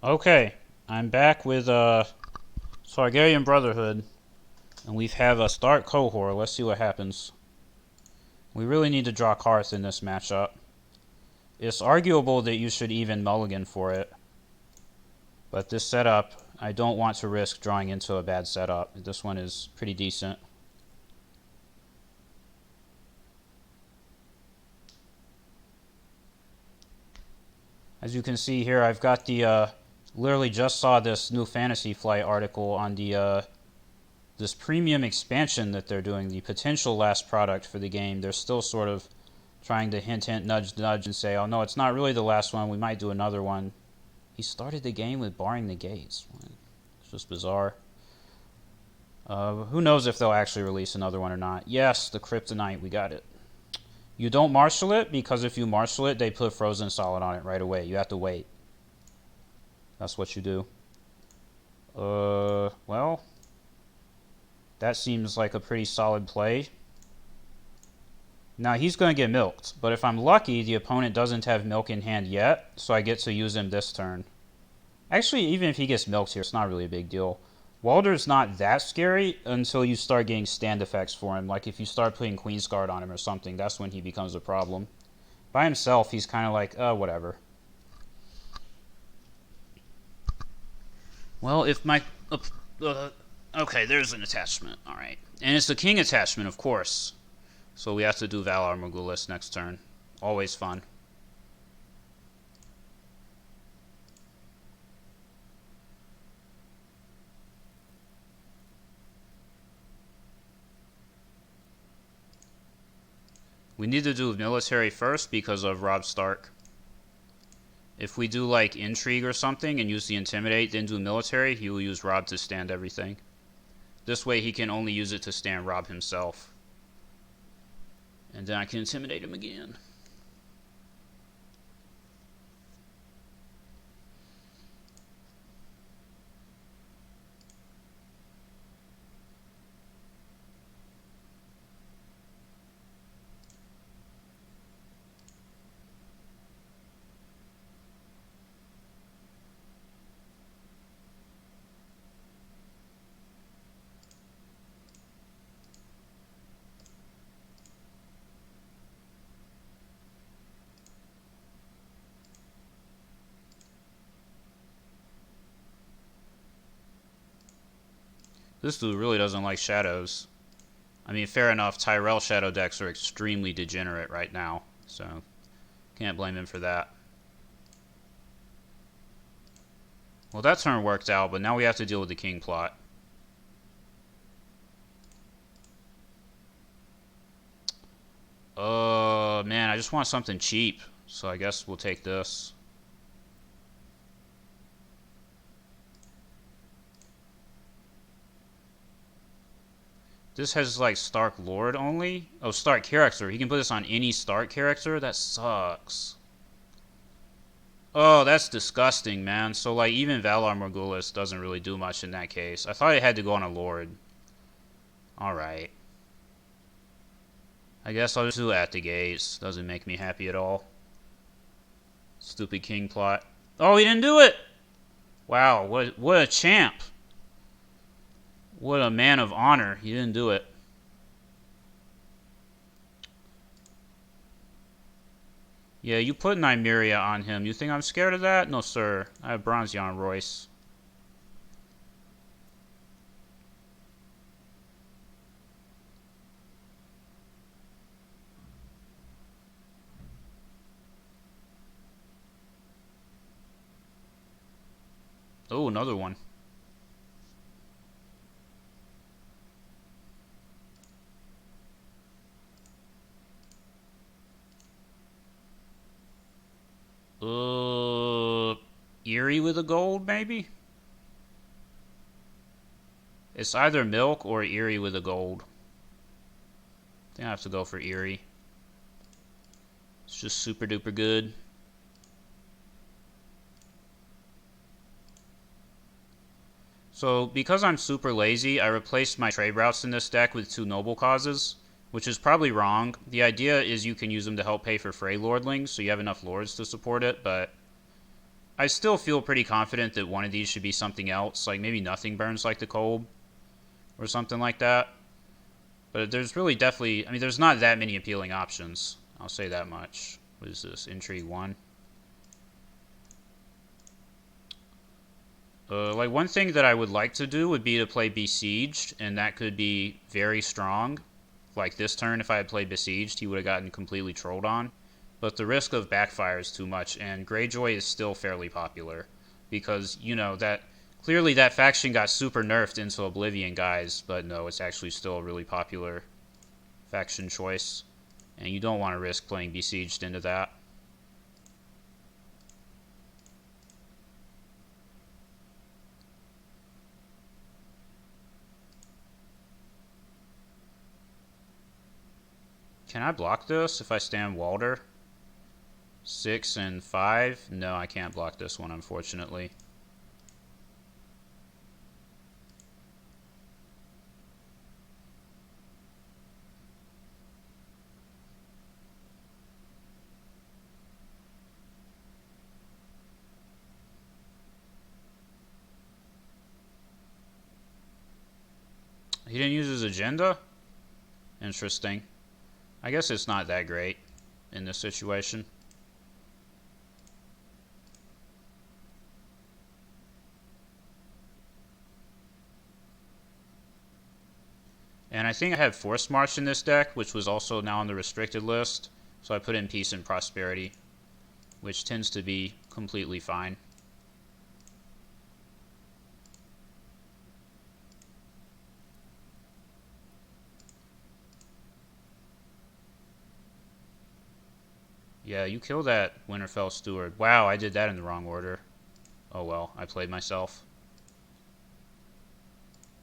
Okay, I'm back with Targaryen Brotherhood, and we have a start cohort. Let's see what happens. We really need to draw cards in this matchup. It's arguable that you should even mulligan for it, but this setup, I don't want to risk drawing into a bad setup. This one is pretty decent. As you can see here, I've got the literally just saw this new Fantasy Flight article on the this premium expansion that they're doing, the potential last product for the game. They're still sort of trying to hint, nudge, nudge, and say, oh no, it's not really the last one. We might do another one. He started the game with barring the gates. It's just bizarre. Who knows if they'll actually release another one or not. Yes, the Kryptonite, we got it. You don't marshal it, because if you marshal it, they put Frozen Solid on it right away. You have to wait. That's what you do. Well, that seems like a pretty solid play. Now he's going to get milked, but if I'm lucky, the opponent doesn't have milk in hand yet, so I get to use him this turn. Actually, even if he gets milked here, it's not really a big deal. Walder's not that scary until you start getting stand effects for him. Like if you start putting Queen's Guard on him or something, that's when he becomes a problem. By himself, he's kind of like, whatever. Well, if my... okay, there's an attachment. Alright. And it's the King attachment, of course. So we have to do Valar Morghulis next turn. Always fun. We need to do military first because of Robb Stark. If we do like intrigue or something and use the intimidate, then do military, he will use Robb to stand everything. This way he can only use it to stand Robb himself. And then I can intimidate him again. This dude really doesn't like shadows. I mean, fair enough, Tyrell shadow decks are extremely degenerate right now, so can't blame him for that. Well, that turn worked out, but now we have to deal with the king plot. Man, I just want something cheap, so I guess we'll take this. This has like Stark Lord only? Oh, Stark character. He can put this on any Stark character? That sucks. Oh, that's disgusting, man. So like even Valar Morghulis doesn't really do much in that case. I thought it had to go on a Lord. Alright. I guess I'll just do At the Gates. Doesn't make me happy at all. Stupid king plot. Oh, he didn't do it! Wow, what a champ. What a man of honor. He didn't do it. Yeah, you put Nymeria on him. You think I'm scared of that? No, sir. I have Bronze on Royce. Oh, another one. Eerie with a gold, maybe? It's either milk or Eerie with a gold. I think I have to go for Eerie. It's just super duper good. So, because I'm super lazy, I replaced my trade routes in this deck with 2 noble causes, which is probably wrong. The idea is you can use them to help pay for Frey Lordlings, so you have enough lords to support it, but I still feel pretty confident that one of these should be something else, like maybe nothing burns like the cold or something like that. But there's really definitely, I mean, there's not that many appealing options. I'll say that much. What is this? Intrigue 1. Like, one thing that I would like to do would be to play Besieged, and that could be very strong. Like this turn, if I had played Besieged, he would have gotten completely trolled on. But the risk of backfire is too much, and Greyjoy is still fairly popular. Because, you know, that clearly that faction got super nerfed into oblivion, guys, but no, it's actually still a really popular faction choice. And you don't want to risk playing Besieged into that. Can I block this if I stand Walder? 6 and 5? No, I can't block this one, unfortunately. He didn't use his agenda? Interesting. I guess it's not that great in this situation. And I think I had Force March in this deck, which was also now on the restricted list. So I put in Peace and Prosperity, which tends to be completely fine. Yeah, you kill that Winterfell Steward. Wow, I did that in the wrong order. Oh well, I played myself.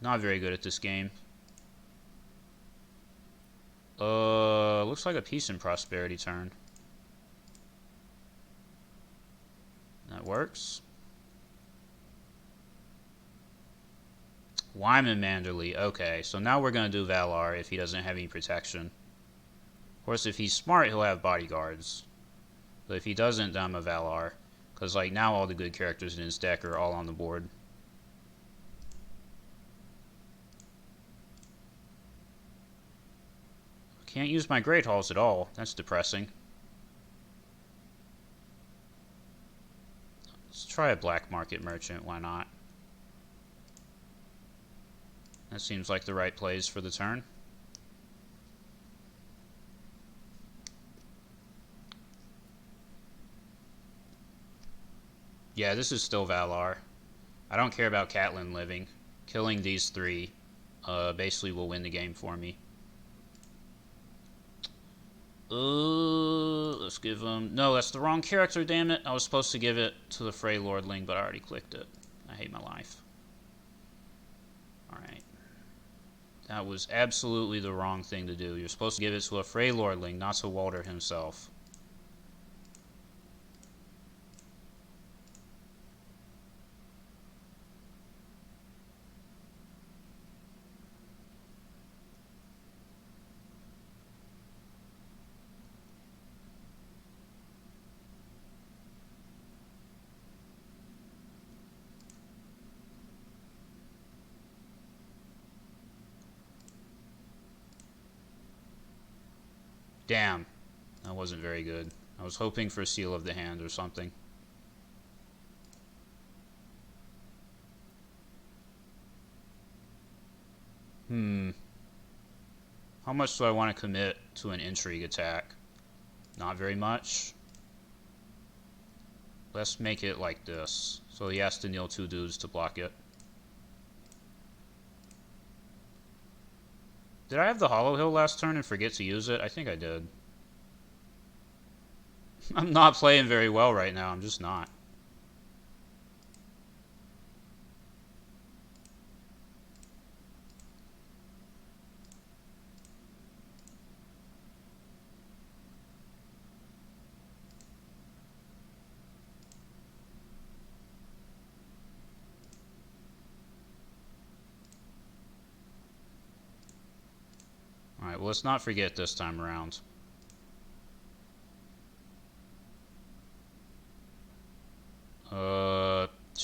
Not very good at this game. Looks like a Peace and Prosperity turn. That works. Wyman Manderley. Okay, so now we're going to do Valar if he doesn't have any protection. Of course, if he's smart, he'll have bodyguards. But if he doesn't, then I'm a Valar. Because, like, now all the good characters in his deck are all on the board. Can't use my Great Halls at all. That's depressing. Let's try a Black Market Merchant. Why not? That seems like the right plays for the turn. Yeah, this is still Valar. I don't care about Catelyn living. Killing these three basically will win the game for me. Let's give him... No, that's the wrong character, damn it. I was supposed to give it to the Frey Lordling, but I already clicked it. I hate my life. Alright. That was absolutely the wrong thing to do. You're supposed to give it to a Frey Lordling, not to Walder himself. Damn. That wasn't very good. I was hoping for Seal of the Hand or something. How much do I want to commit to an intrigue attack? Not very much. Let's make it like this. So he has to kneel 2 dudes to block it. Did I have the Hollow Hill last turn and forget to use it? I think I did. I'm not playing very well right now. I'm just not. Alright, well, let's not forget this time around.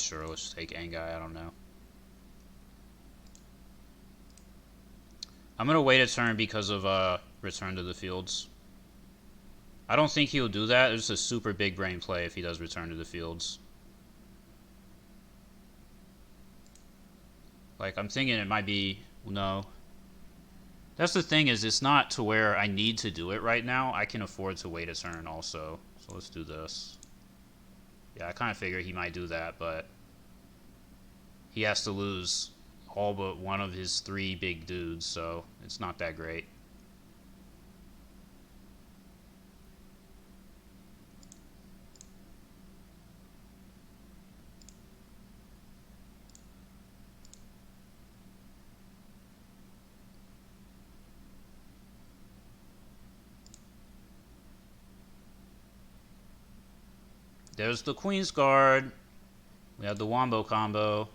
Sure, let's take Angai, I don't know. I'm gonna wait a turn because of return to the fields. I don't think he'll do that. It's a super big brain play if he does return to the fields. Like, I'm thinking it might be... No. That's the thing, is it's not to where I need to do it right now. I can afford to wait a turn also. So let's do this. Yeah, I kind of figured he might do that, but he has to lose all but one of his 3 big dudes, so it's not that great. There's the Queen's Guard. We have the Wombo combo.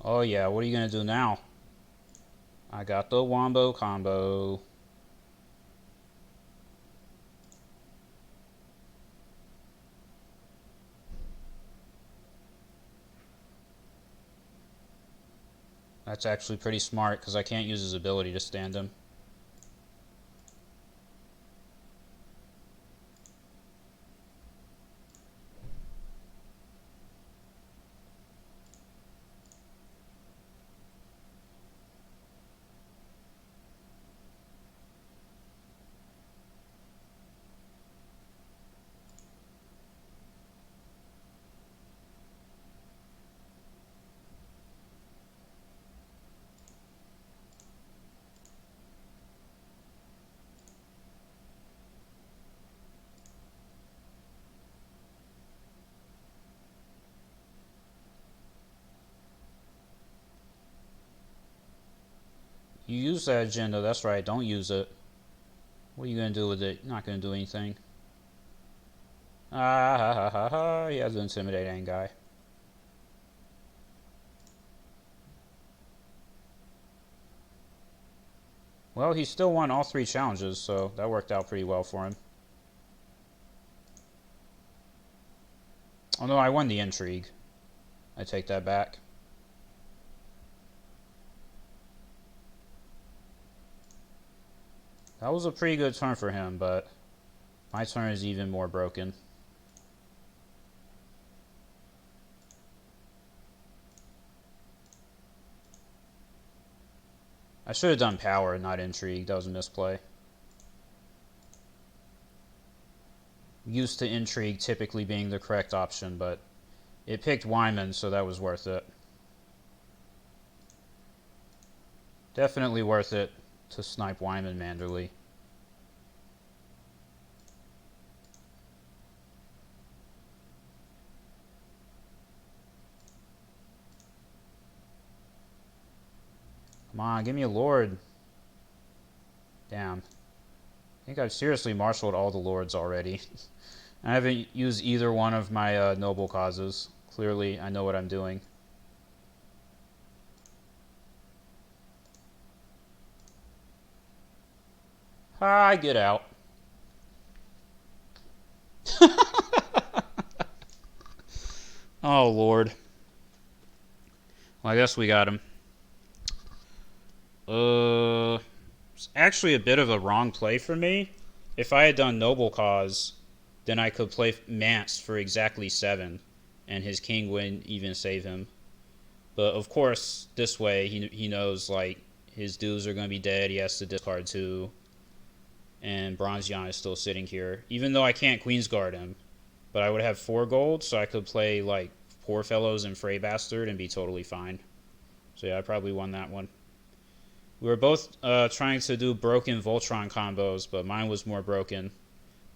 Oh yeah, what are you gonna do now? I got the Wombo combo. That's actually pretty smart because I can't use his ability to stand him. You use that agenda, that's right, don't use it. What are you gonna do with it? You're not gonna do anything. Ah ha ha ha ha, he has to intimidate Angai. Well, he still won all 3 challenges, so that worked out pretty well for him. Oh no, I won the intrigue. I take that back. That was a pretty good turn for him, but my turn is even more broken. I should have done power, not intrigue. That was a misplay. Used to intrigue typically being the correct option, but it picked Wyman, so that was worth it. Definitely worth it to snipe Wyman Manderly. Come on, give me a Lord. Damn. I think I've seriously marshaled all the Lords already. I haven't used either one of my noble causes. Clearly, I know what I'm doing. Hi, get out. Oh, Lord. Well, I guess we got him. It's actually a bit of a wrong play for me. If I had done Noble Cause, then I could play Mance for exactly 7, and his king wouldn't even save him. But of course, this way, he knows, like, his dudes are going to be dead, he has to discard 2, and Bronzeon is still sitting here. Even though I can't Queensguard him, but I would have 4 gold, so I could play like Poor Fellows and Frey Bastard and be totally fine. So yeah, I probably won that one. We were both trying to do broken Voltron combos, but mine was more broken.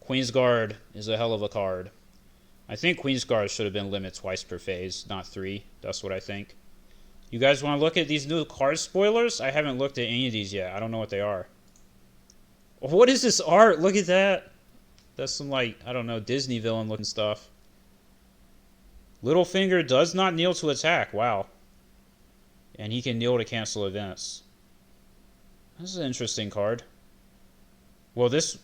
Queensguard is a hell of a card. I think Queensguard should have been limit twice per phase, not 3. That's what I think. You guys want to look at these new card spoilers? I haven't looked at any of these yet. I don't know what they are. What is this art? Look at that. That's some, like, I don't know, Disney villain looking stuff. Littlefinger does not kneel to attack. Wow. And he can kneel to cancel events. This is an interesting card. Well, this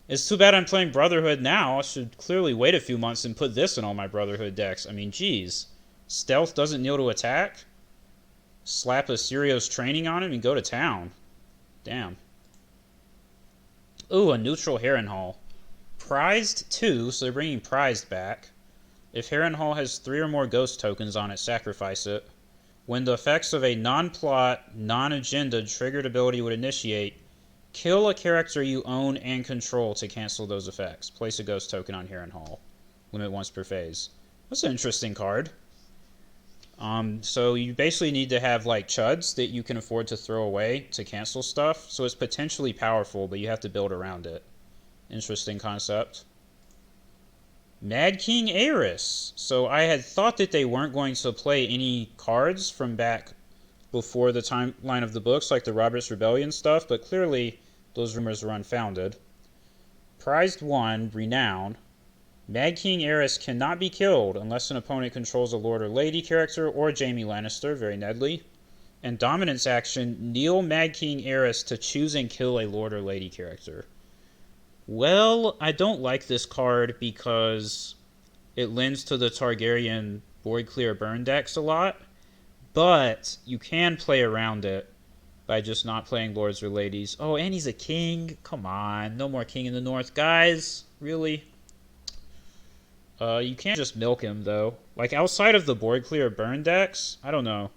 it's too bad I'm playing Brotherhood now. I should clearly wait a few months and put this in all my Brotherhood decks. I mean, geez. Stealth doesn't kneel to attack? Slap a Sirius training on him and go to town. Damn. Ooh, a neutral Harrenhal. Prized 2, so they're bringing Prized back. If Harrenhal has 3 or more ghost tokens on it, sacrifice it. When the effects of a non-plot, non-agenda triggered ability would initiate, kill a character you own and control to cancel those effects. Place a ghost token on Harrenhal. Limit once per phase. That's an interesting card. So you basically need to have like chuds that you can afford to throw away to cancel stuff. So it's potentially powerful, but you have to build around it. Interesting concept. Mad King Aerys. So I had thought that they weren't going to play any cards from back before the timeline of the books, like the Robert's Rebellion stuff, but clearly those rumors were unfounded. Prized 1, Renown. Mad King Aerys cannot be killed unless an opponent controls a Lord or Lady character or Jaime Lannister, very Nedly. And Dominance action, kneel Mad King Aerys to choose and kill a Lord or Lady character. Well, I don't like this card because it lends to the Targaryen board clear burn decks a lot, but you can play around it by just not playing Lords or Ladies. Oh, and he's a king? Come on, no more King in the North. Guys, really? You can't just milk him, though. Like, outside of the board clear burn decks, I don't know.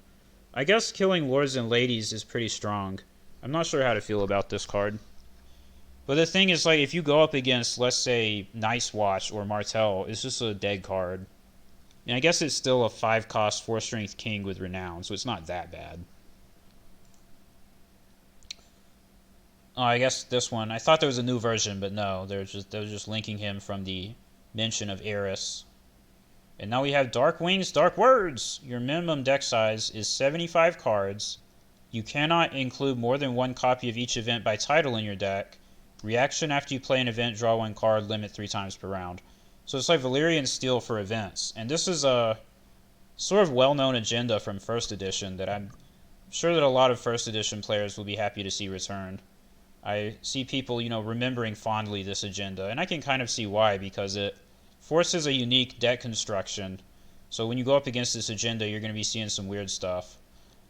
I guess killing Lords and Ladies is pretty strong. I'm not sure how to feel about this card. But the thing is, like, if you go up against, let's say, Nice Watch or Martell, it's just a dead card. And I guess it's still a 5-cost, 4-strength king with Renown, so it's not that bad. Oh, I guess this one, I thought there was a new version, but no, they were just linking him from the mention of Aerys. And now we have Dark Wings, Dark Words. Your minimum deck size is 75 cards. You cannot include more than 1 copy of each event by title in your deck. Reaction after you play an event, draw 1 card, limit 3 times per round. So it's like Valyrian Steel for events. And this is a sort of well-known agenda from First Edition that I'm sure that a lot of First Edition players will be happy to see return. I see people, remembering fondly this agenda, and I can kind of see why, because it forces a unique deck construction. So when you go up against this agenda, you're going to be seeing some weird stuff.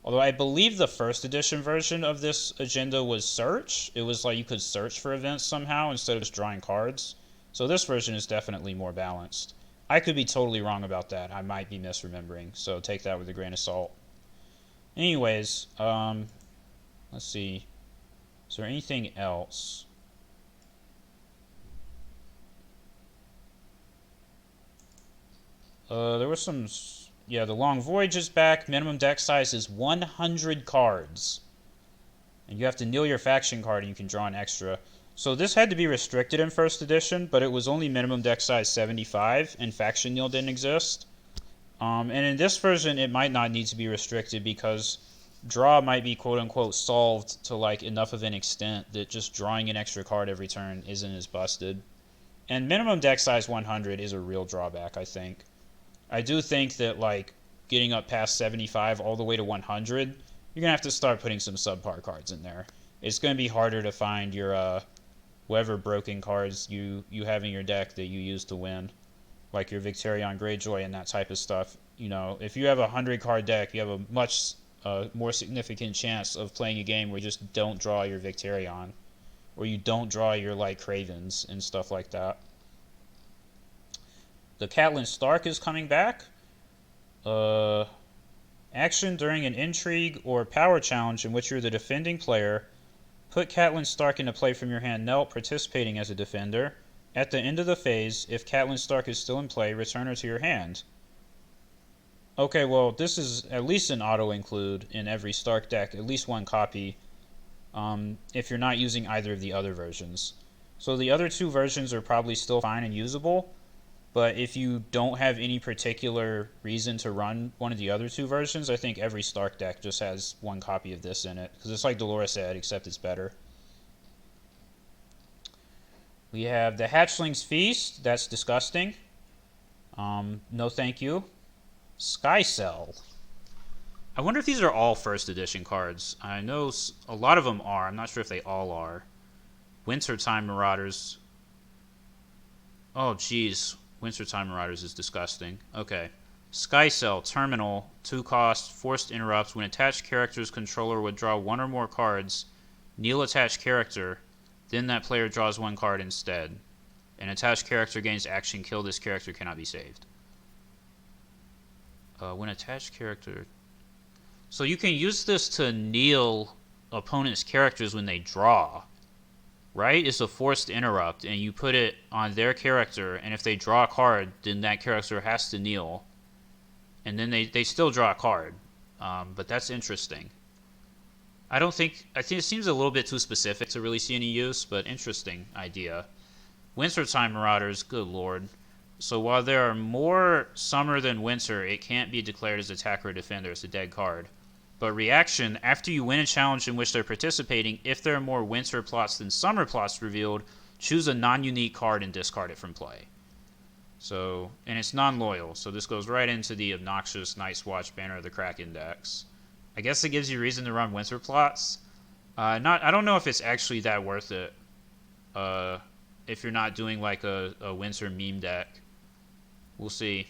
Although I believe the First Edition version of this agenda was search. It was like you could search for events somehow instead of just drawing cards. So this version is definitely more balanced. I could be totally wrong about that. I might be misremembering, so take that with a grain of salt. Anyways, let's see. Is there anything else? There was some... Yeah, the Long Voyage is back. Minimum deck size is 100 cards. And you have to kneel your faction card and you can draw an extra. So this had to be restricted in First Edition, but it was only minimum deck size 75, and faction kneel didn't exist. And in this version, it might not need to be restricted because draw might be quote-unquote solved to like enough of an extent that just drawing an extra card every turn isn't as busted. And minimum deck size 100 is a real drawback, I think. I do think that, like, getting up past 75 all the way to 100, you're going to have to start putting some subpar cards in there. It's going to be harder to find your, whatever broken cards you have in your deck that you use to win. Like your Victarion Greyjoy and that type of stuff. If you have a 100-card deck, you have a much more significant chance of playing a game where you just don't draw your Victarion. Or you don't draw your, like, Cravens and stuff like that. The Catelyn Stark is coming back. Action during an intrigue or power challenge in which you're the defending player. Put Catelyn Stark into play from your hand, Nelt, participating as a defender. At the end of the phase, if Catelyn Stark is still in play, return her to your hand. Okay, well, this is at least an auto-include in every Stark deck, at least one copy, if you're not using either of the other versions. So the other two versions are probably still fine and usable, but if you don't have any particular reason to run one of the other two versions, I think every Stark deck just has one copy of this in it, because it's like Dolores said, except it's better. We have the Hatchling's Feast. That's disgusting. No thank you. Sky Cell. I wonder if these are all first edition cards. I know a lot of them are. I'm not sure if they all are. Wintertime Marauders. Oh, geez. Wintertime Marauders is disgusting. Okay. Sky Cell, Terminal, 2 cost, Forced Interrupts. When attached character's controller would draw one or more cards, kneel attached character, then that player draws one card instead. An attached character gains action, kill this character, cannot be saved. When attached character... So you can use this to kneel opponent's characters when they draw. Right? It's a forced interrupt, and you put it on their character, and if they draw a card, then that character has to kneel. And then they still draw a card. But that's interesting. I think it seems a little bit too specific to really see any use, but interesting idea. Wintertime Marauders, good lord. So while there are more summer than winter, it can't be declared as attacker or defender. It's a dead card. But reaction, after you win a challenge in which they're participating, if there are more winter plots than summer plots revealed, choose a non-unique card and discard it from play. So, and it's non-loyal, so this goes right into the obnoxious Night's Watch Banner of the Kraken decks. I guess it gives you reason to run winter plots. I don't know if it's actually that worth it. If you're not doing like a winter meme deck. We'll see.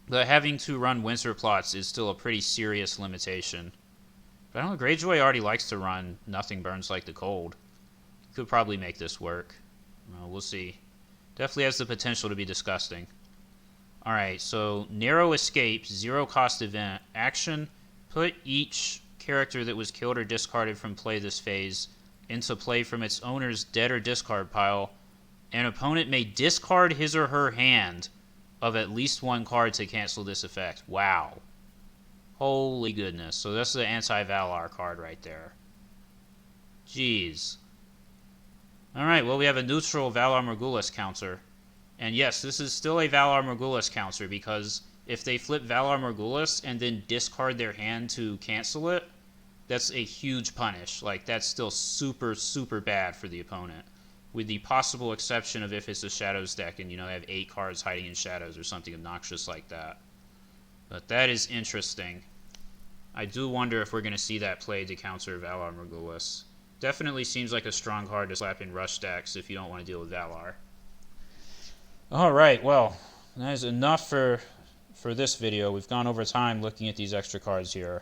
But having to run winter plots is still a pretty serious limitation. But I don't know, Greyjoy already likes to run Nothing Burns Like the Cold. Could probably make this work. We'll see. Definitely has the potential to be disgusting. Alright, so Narrow Escape, 0 cost event. Action, put each character that was killed or discarded from play this phase into play from its owner's dead or discard pile. An opponent may discard his or her hand of at least one card to cancel this effect. Wow. Holy goodness. So that's the anti-Valar card right there. Jeez. Alright, well we have a neutral Valar Morghulis counter. And yes, this is still a Valar Morghulis counter because if they flip Valar Morghulis and then discard their hand to cancel it, that's a huge punish. Like, that's still super, super bad for the opponent. With the possible exception of if it's a Shadows deck and, they have 8 cards hiding in Shadows or something obnoxious like that. But that is interesting. I do wonder if we're going to see that played to counter Valar Morghulis. Definitely seems like a strong card to slap in Rush decks if you don't want to deal with Valar. Alright, well, that is enough for this video. We've gone over time looking at these extra cards here.